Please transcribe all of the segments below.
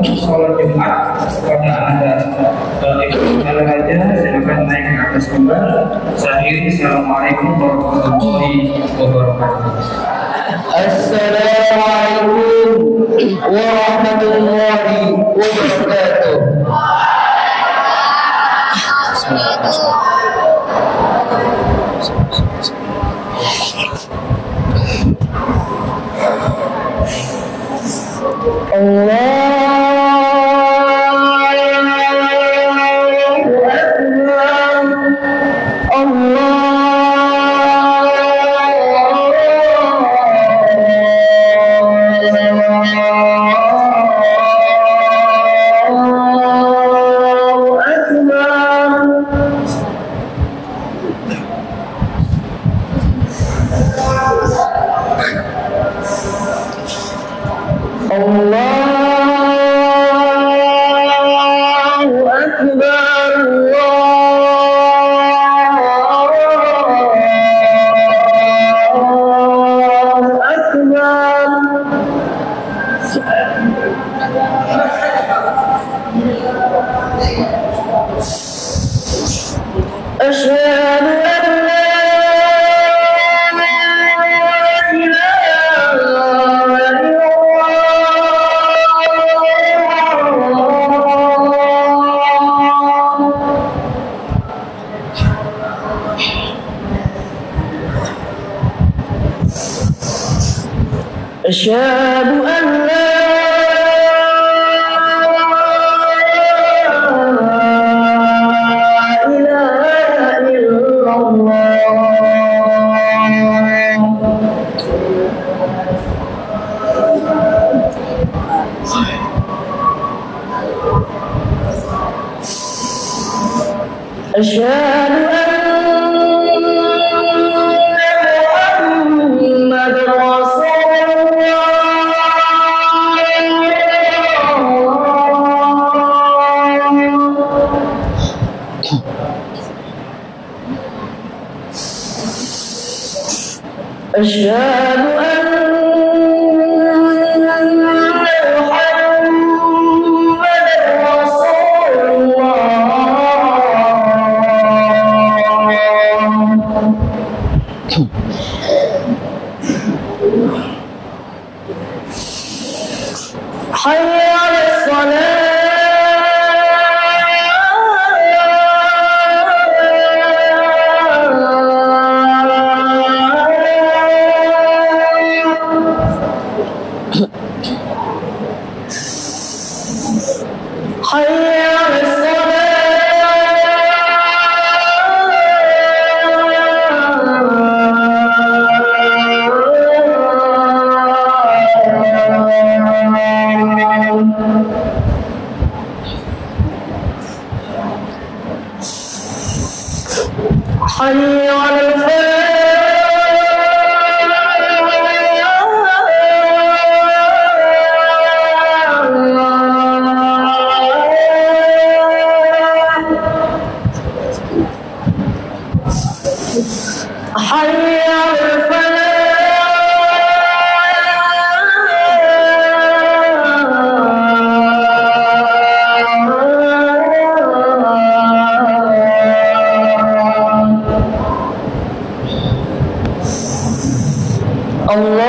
sholat Jumat karena ada ikut hal aja, silakan naik ke atas kembali. Assalamualaikum warahmatullahi wabarakatuh. Assalamualaikum warahmatullahi wabarakatuh. أشهد أن لا إله إلا الله. أشهد أن أشهد أن محمدًا رسول الله. حي على الصلاة. حي على حي على الفلاح. حي على الفلاح. الله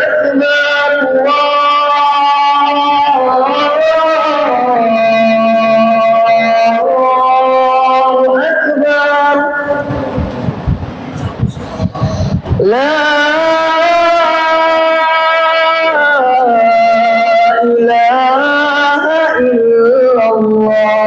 أكبر. الله أكبر. لا إله إلا الله.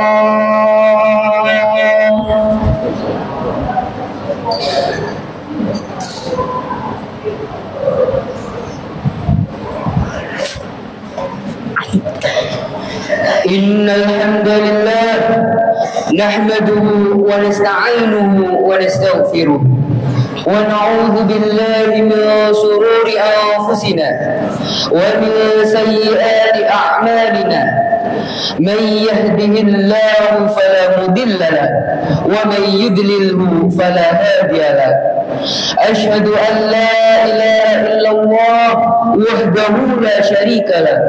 إن الحمد لله نحمده ونستعينه ونستغفره ونعوذ بالله من شرور أنفسنا ومن سيئات أعمالنا. من يهده الله فلا مضل له ومن يضلله فلا هادي له. أشهد أن لا إله إلا الله وحده لا شريك له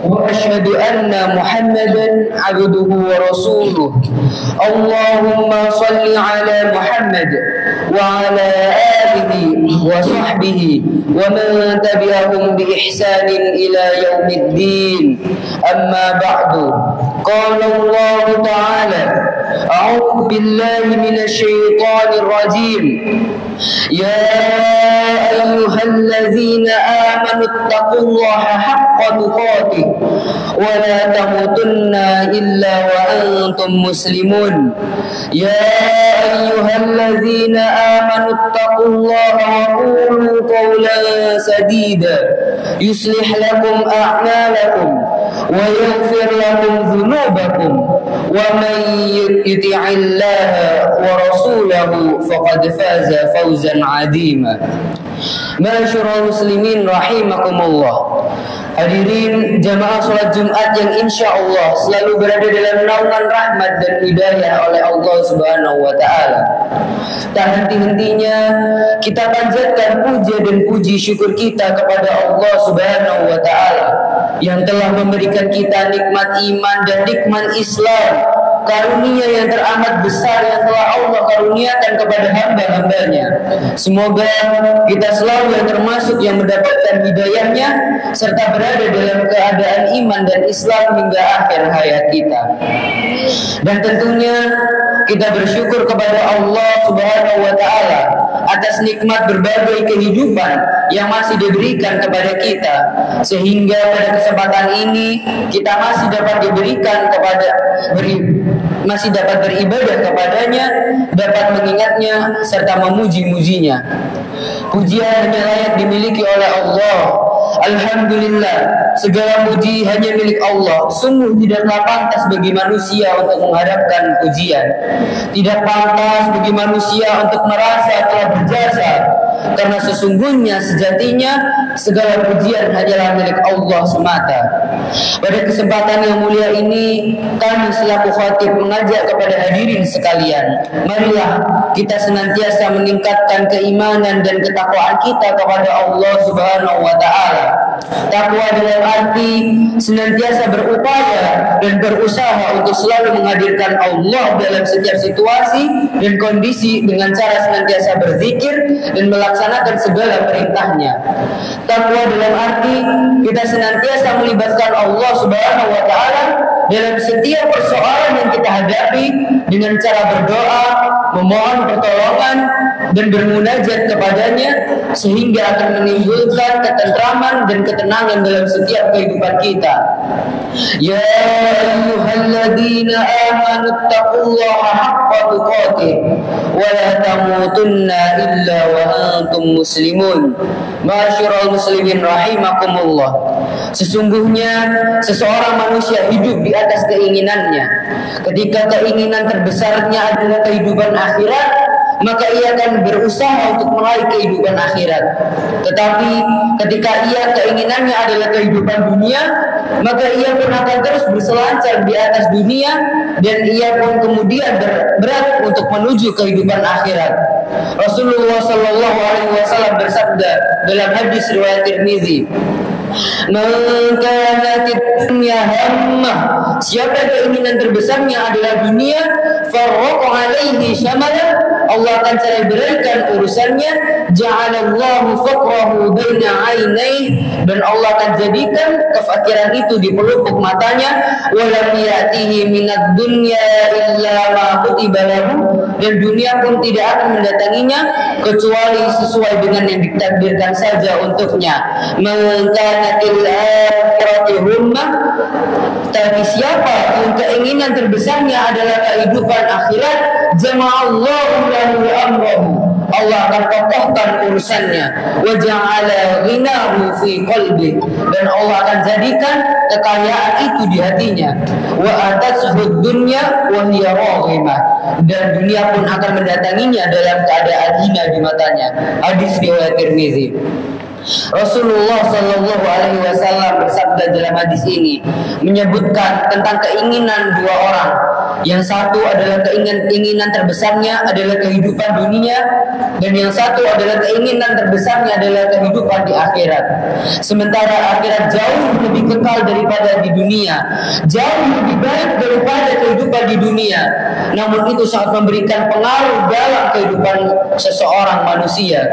وأشهد أن محمدا عبده ورسوله اللهم صل على محمد وعلى آله وصحبه ومن تبعهم بإحسان إلى يوم الدين أما بعد قال الله تعالى أعوذ بالله من الشيطان الرجيم يا أيها الذين آمنوا اتقوا الله حق تقاته ولا تموتن إلا وأنتم مسلمون يا أيها الذين آمنوا اتقوا الله وقولوا قولا سديدا يصلح لكم أعمالكم ويغفر لكم ذنوبكم ومن يطع الله ورسوله فقد فاز فوزا عظيما. Ma'asyiral muslimin rahimakumullah. Hadirin jamaah salat Jumat yang insya Allah selalu berada dalam naungan rahmat dan hidayah oleh Allah Subhanahu wa taala. Tak henti-hentinya kita panjatkan puja dan puji syukur kita kepada Allah Subhanahu wa taala yang telah memberikan kita nikmat iman dan nikmat Islam, karunia yang teramat besar yang telah Allah karuniakan kepada hamba-hambanya. Semoga kita selalu yang termasuk yang mendapatkan hidayahnya serta berada dalam keadaan iman dan Islam hingga akhir hayat kita. Dan tentunya kita bersyukur kepada Allah Subhanahu wa taala atas nikmat berbagai kehidupan yang masih diberikan kepada kita, sehingga pada kesempatan ini kita masih dapat diberikan masih dapat beribadah kepadanya, dapat mengingatnya serta memuji-mujinya. Pujian hanya layak dimiliki oleh Allah. Alhamdulillah, segala puji hanya milik Allah. Sungguh tidaklah pantas bagi manusia untuk mengharapkan pujian. Tidak pantas bagi manusia untuk merasa telah berjasa, karena sesungguhnya sejatinya segala pujian hanyalah milik Allah semata. Pada kesempatan yang mulia ini, kami selaku khatib mengajak kepada hadirin sekalian, marilah kita senantiasa meningkatkan keimanan dan ketakwaan kita kepada Allah Subhanahu wa taala. Takwa dalam arti senantiasa berupaya dan berusaha untuk selalu menghadirkan Allah dalam setiap situasi dan kondisi dengan cara senantiasa berzikir dan melaksanakan segala perintahnya. Takwa dalam arti kita senantiasa melibatkan Allah Subhanahu wa taala dalam setiap persoalan yang kita hadapi dengan cara berdoa, memohon pertolongan dan bermunajat kepadanya, sehingga akan menimbulkan ketentraman dan ketenangan dalam setiap kehidupan kita. Ya ayyuhalladzina amanu taqullaha haqqa tuqatih wa la tamutunna illa wa antum muslimun. Ma'asyiral muslimin rahimakumullah. Sesungguhnya seseorang manusia hidup di atas keinginannya. Ketika keinginan terbesarnya adalah kehidupan akhirat, maka ia akan berusaha untuk meraih kehidupan akhirat. Tetapi ketika keinginannya adalah kehidupan dunia, maka ia pun akan terus berselancar di atas dunia, dan ia pun kemudian berat untuk menuju kehidupan akhirat. Rasulullah Shallallahu Alaihi Wasallam bersabda dalam hadis riwayat Tirmizi, "Man kanat dunya hammah," siapa keinginan terbesarnya adalah dunia, farraqa alaihi syamalah, Allah akan cerai beraikan urusannya, ja'alallahu faqrahu baina ainaihi, dan Allah akan jadikan kefakiran itu di pelupuk matanya, wa lam ya'tihi minad dunya illa ma kutiba lahu, dan dunia pun tidak akan mendatanginya kecuali sesuai dengan yang ditakdirkan saja untuknya. Man kanatil akhirati hummah, tapi siapa yang keinginan terbesarnya adalah kehidupan akhirat, jama'allahu lahu amrahu, Allah akan kokohkan urusannya, wa ja'ala ghinahu fi qalbi, dan Allah akan jadikan kekayaan itu di hatinya, wa atathu dunya wa hiya raghimah, dan dunia pun akan mendatanginya dalam keadaan hina di matanya. Hadis riwayat Tirmizi. Rasulullah Shallallahu Alaihi Wasallam bersabda dalam hadis ini menyebutkan tentang keinginan dua orang. Yang satu adalah keinginan terbesarnya adalah kehidupan dunia, dan yang satu adalah keinginan terbesarnya adalah kehidupan di akhirat. Sementara akhirat jauh lebih kekal daripada di dunia, jauh lebih baik daripada kehidupan di dunia. Namun itu sangat memberikan pengaruh dalam kehidupan seseorang manusia.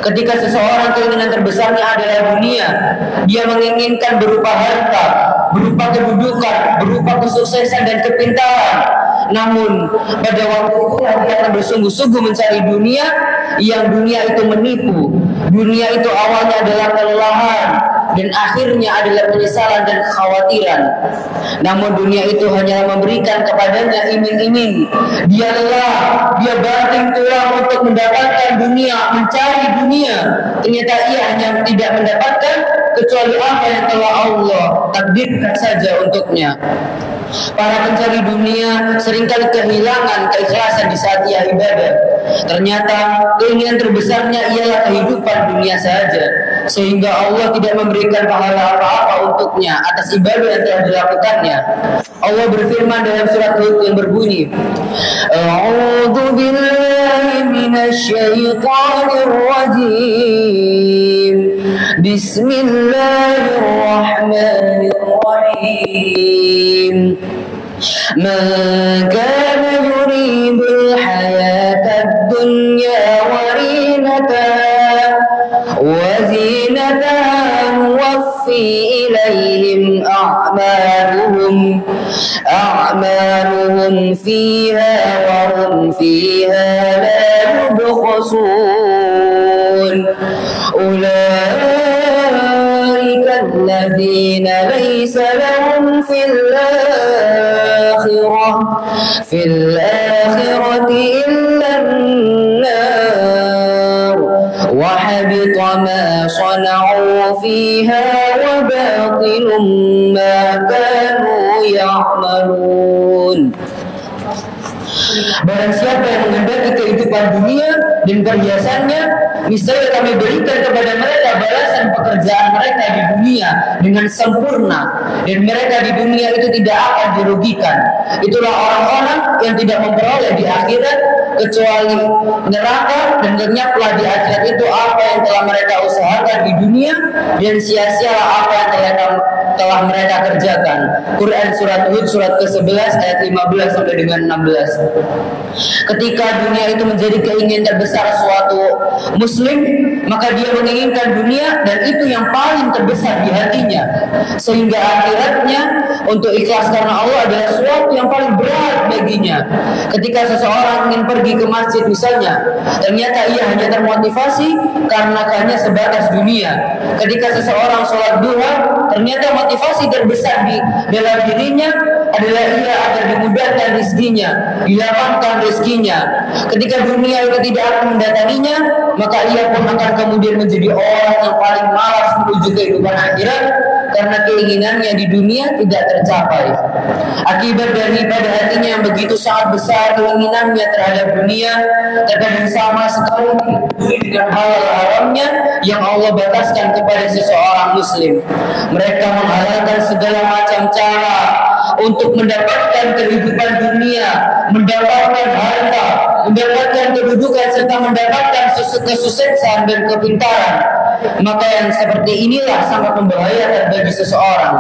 Ketika seseorang keinginan terbesarnya adalah dunia, dia menginginkan berupa harta, berupa kedudukan, berupa kesuksesan dan kepintaran. Namun pada waktu itu dia akan bersungguh-sungguh mencari dunia, yang dunia itu menipu. Dunia itu awalnya adalah kelelahan dan akhirnya adalah penyesalan dan kekhawatiran. Namun dunia itu hanya memberikan kepadanya iming-iming. Dia lelah, dia banting tulang untuk mendapatkan dunia, mencari dunia. Ternyata ia hanya tidak mendapatkan kecuali apa yang telah Allah takdirkan saja untuknya. Para pencari dunia seringkali kehilangan keikhlasan di saat ia ibadah. Ternyata keinginan terbesarnya ialah kehidupan dunia saja, sehingga Allah tidak memberikan pahala apa-apa untuknya atas ibadah yang telah dilakukannya. Allah berfirman dalam surat Hud yang berbunyi, A'udzu billahi minasy syaithanir rajim. Bismillahirrahmanirrahim. Man kana yuridul hayatad dunya wa zinataha nuwaffi ilaihim a'maluhum fiha wa hum fiha la yubkhasun. Ulaika alladhina laysa lahum fil akhirati illa an-nar wa habita ma sana'u fiha wa batilun ma kanu ya'malun. Barang siapa yang menghendaki kehidupan dunia dan perhiasannya, niscaya kami berikan kepada mereka balasan pekerjaan mereka di dunia dengan sempurna, dan mereka di dunia itu tidak akan dirugikan. Itulah orang-orang yang tidak memperoleh di akhirat kecuali neraka, dan lenyaplah di akhirat itu apa yang telah mereka usahakan di dunia, dan sia-sialah apa yang telah mereka kerjakan. Quran surat Hud surat ke-11 ayat 15 sampai dengan 16. Ketika dunia itu menjadi keinginan terbesar suatu muslim, maka dia menginginkan dunia dan itu yang paling terbesar di hatinya, sehingga akhiratnya untuk ikhlas karena Allah adalah sesuatu yang paling berat baginya. Ketika seseorang ingin pergi ke masjid misalnya, ternyata ia hanya termotivasi karena hanya sebatas dunia. Ketika seseorang sholat duha, ternyata motivasi terbesar di dalam dirinya adalah ia agar dimudahkan rezekinya, dilapangkan rezekinya. Ketika dunia itu tidak akan mendatanginya, maka ia pun akan kemudian menjadi orang yang paling malas menuju kehidupan akhirat karena keinginannya di dunia tidak tercapai. Akibat daripada hatinya yang begitu sangat besar keinginannya terhadap dunia, terkadang sama sekali dengan halal haramnya yang Allah bataskan kepada seseorang muslim. Mereka menghalalkan segala macam cara untuk mendapatkan kehidupan dunia, mendapatkan harta, mendapatkan kedudukan, serta mendapatkan kesuksesan dan kepintaran. Maka yang seperti inilah sangat membahayakan bagi seseorang.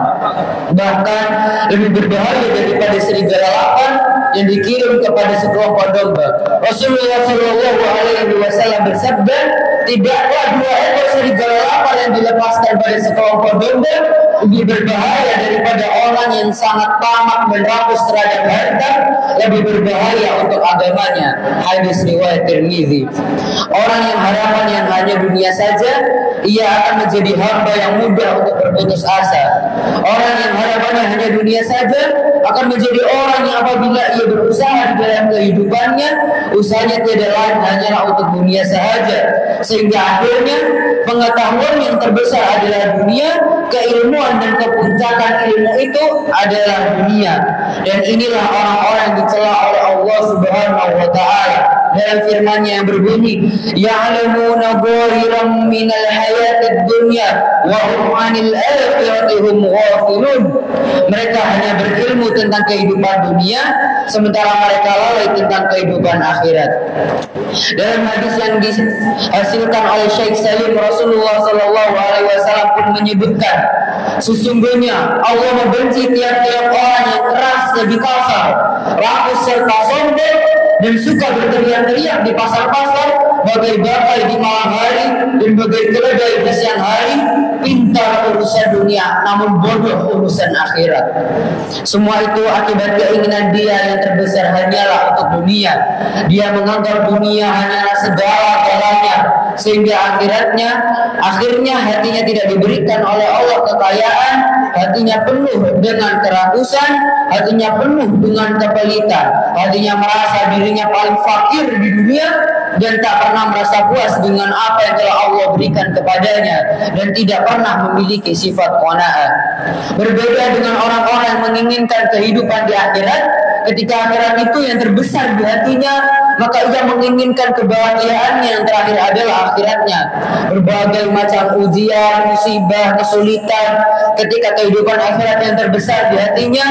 Bahkan lebih berbahaya daripada serigala lapar yang dikirim kepada sekelompok domba. Rasulullah Shallallahu Alaihi Wasallam bersabda, tidaklah 2 ekor serigala lapar yang dilepaskan pada sekelompok domba lebih berbahaya daripada orang yang sangat tamak dan rakus terhadap harta, lebih berbahaya untuk agamanya. Hadis riwayat Tirmizi. Orang yang harapan yang hanya dunia saja, ia akan menjadi hamba yang mudah untuk berputus asa. Orang yang harapannya hanya dunia saja akan menjadi orang yang apabila ia berusaha di dalam kehidupannya, usahanya tidak lain hanyalah untuk dunia sahaja, sehingga akhirnya pengetahuan yang terbesar adalah dunia, keilmuan dan kepuncakan ilmu itu adalah dunia. Dan inilah orang-orang yang dicela oleh Allah Subhanahu wa taala. dalam firman-Nya yang berbunyi, ya'lamuna zahiran minal hayatid dunya wa hum 'anil akhirati hum ghafilun. Mereka hanya berilmu tentang kehidupan dunia sementara mereka lalai tentang kehidupan akhirat. Dalam hadis yang dihasilkan oleh Syekh Salim, Rasulullah Shallallahu Alaihi Wasallam pun menyebutkan, sesungguhnya Allah membenci tiap-tiap orang yang keras, lebih kasar, rakus serta sombong, dan suka berteriak-teriak di pasar-pasar, bagai bagai di malam hari dan bagai keledai di siang hari, pintar urusan dunia namun bodoh urusan akhirat. Semua itu akibat keinginan dia yang terbesar hanyalah untuk dunia. Dia menganggap dunia hanyalah segala-galanya, sehingga akhirnya hatinya tidak diberikan oleh Allah kekayaan, hatinya penuh dengan kerakusan, hatinya penuh dengan kepelitan, hatinya merasa dirinya paling fakir di dunia dan tak pernah merasa puas dengan apa yang telah Allah berikan kepadanya, dan tidak pernah memiliki sifat qanaah. Berbeda dengan orang-orang yang menginginkan kehidupan di akhirat, ketika akhirat itu yang terbesar di hatinya, maka ia menginginkan kebahagiaan yang terakhir adalah akhiratnya. Berbagai macam ujian, musibah, kesulitan, ketika kehidupan akhirat yang terbesar di hatinya,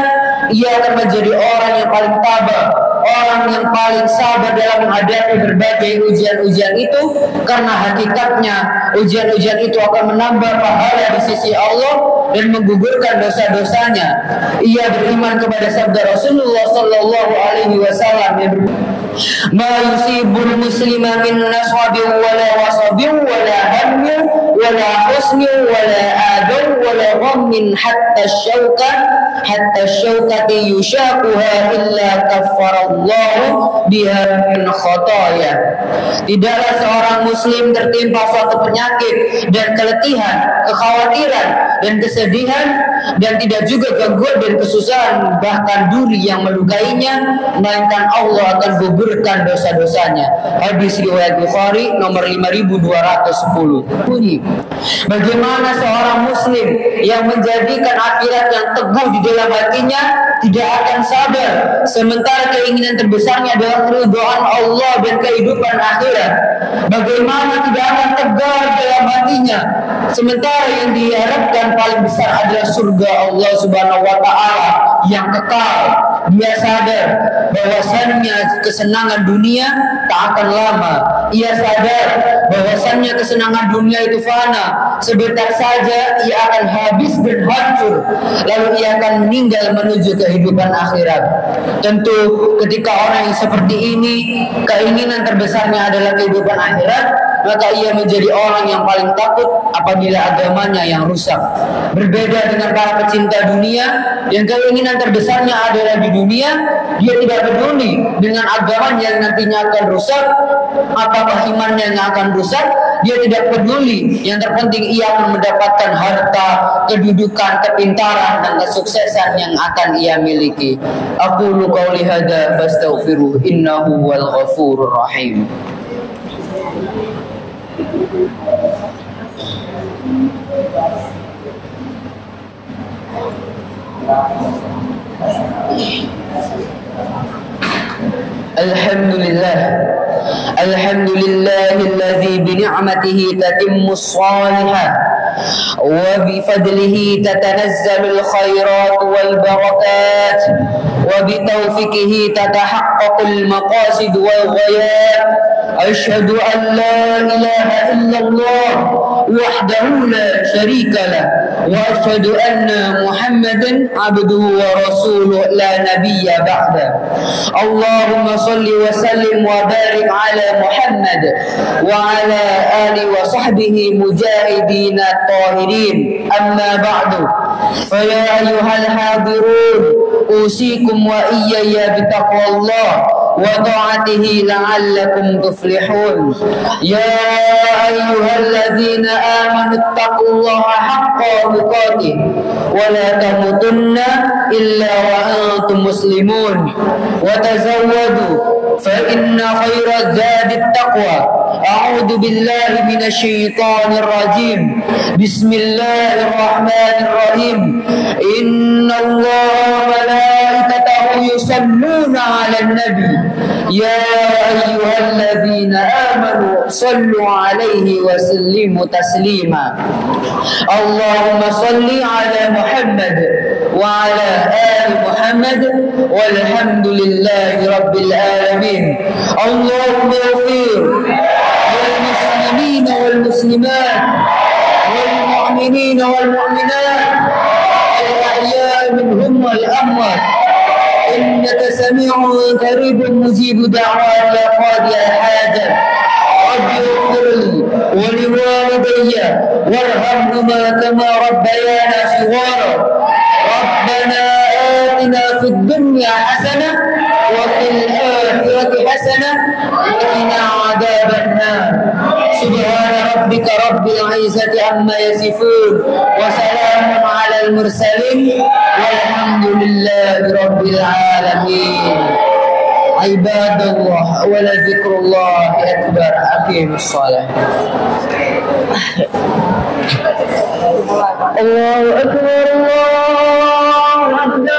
ia akan menjadi orang yang paling tabah, orang yang paling sabar dalam menghadapi berbagai ujian-ujian itu, karena hakikatnya ujian-ujian itu akan menambah pahala di sisi Allah dan menggugurkan dosa-dosanya. Ia beriman kepada sabda Rasulullah Sallallahu Alaihi Wasallam yang ma yusibul muslima min nasabin wala wasabin wala hammin wala husnin wala adam wala ghammin hatta syauqati yushaquha illa kaffarallahu biha min khataya. Tidaklah seorang muslim tertimpa suatu penyakit dan keletihan, kekhawatiran dan kesedihan, dan tidak juga gangguan dan kesusahan, bahkan duri yang melukainya, melainkan Allah akan gugurkan dosa-dosanya. Hadis riwayat Bukhari nomor 5210. Bagaimana seorang muslim yang menjadikan akhirat yang teguh di dalam hatinya tidak akan sabar, sementara keinginan terbesarnya adalah keridhaan Allah dan kehidupan akhirat? Bagaimana tidak akan tegar dalam hatinya, sementara yang diharapkan paling besar adalah surga Allah Subhanahu wa Ta'ala yang kekal? Dia sadar bahwasannya kesenangan dunia tak akan lama. Ia sadar bahwasannya kesenangan dunia itu fana, sebentar saja ia akan habis dan hancur, lalu ia akan meninggal menuju kehidupan akhirat. Tentu ketika orang yang seperti ini keinginan terbesarnya adalah kehidupan akhirat, maka ia menjadi orang yang paling takut apabila agamanya yang rusak. Berbeda dengan para pecinta dunia yang keinginan terbesarnya adalah di dunia, dia tidak peduli dengan agamanya yang nantinya akan rusak, apakah imannya yang akan rusak, dia tidak peduli. Yang terpenting ia akan mendapatkan harta, kedudukan, kepintaran, dan kesuksesan yang akan ia miliki. Aqulu qauli hadza fastaghfiruh innahu wal ghafurur rahim. Alhamdulillahilladzi bini'matihi tatimmus shalihat wa bifadlihi tatanazzalul khairat wal barakat wa bitaufiqihi tatahaqqaqul maqasid wal ghayat. Asyhadu an la ilaha illallah wahdahu la syarika lah wa asyhadu anna Muhammadan abduhu wa rasuluh la nabiyya ba'da. Allahumma salli wa sallim wa barik ala Muhammad wa ala ali wa sahbihi mujahidin at-tahirin. Amma ba'du, fa ya ayyuhal hadirun usikum wa iyaya bitaqwallah wa ta'atihi la'allakum tuflihun. Ya ayyuhalladzina amanu taqullaha haqqa tuqatih wa la tamutunna illa wa antum muslimun wa tazawwadu fa inna khairaz zadi taqwa. A'udzu billahi minasy syaithanir rajim. Bismillahirrahmanirrahim. Innallaha wa malaikatahu يصلون على النبي يا أيها الذين آمنوا صلوا عليه وسلموا تسليما اللهم صل على محمد وعلى آل محمد والحمد لله رب العالمين اللهم اغفر للمسلمين والمسلمات والمؤمنين والمؤمنات الأحياء منهم والأموات إنك سميع قريب مجيب دعوات يا قاضي الحاجة رب اغفر لي ولوالدي وارحمهما كما ربيانا صغارا ربنا آتنا في الدنيا حسنة وفي الآخرة حسنة وقنا عذاب النار سبحان ربك رب العزة عما يصفون وسلام على المرسلين والحمد لله رب العالمين عباد الله ولذكر الله أكبر أقيموا الصلاة الله أكبر الله أكبر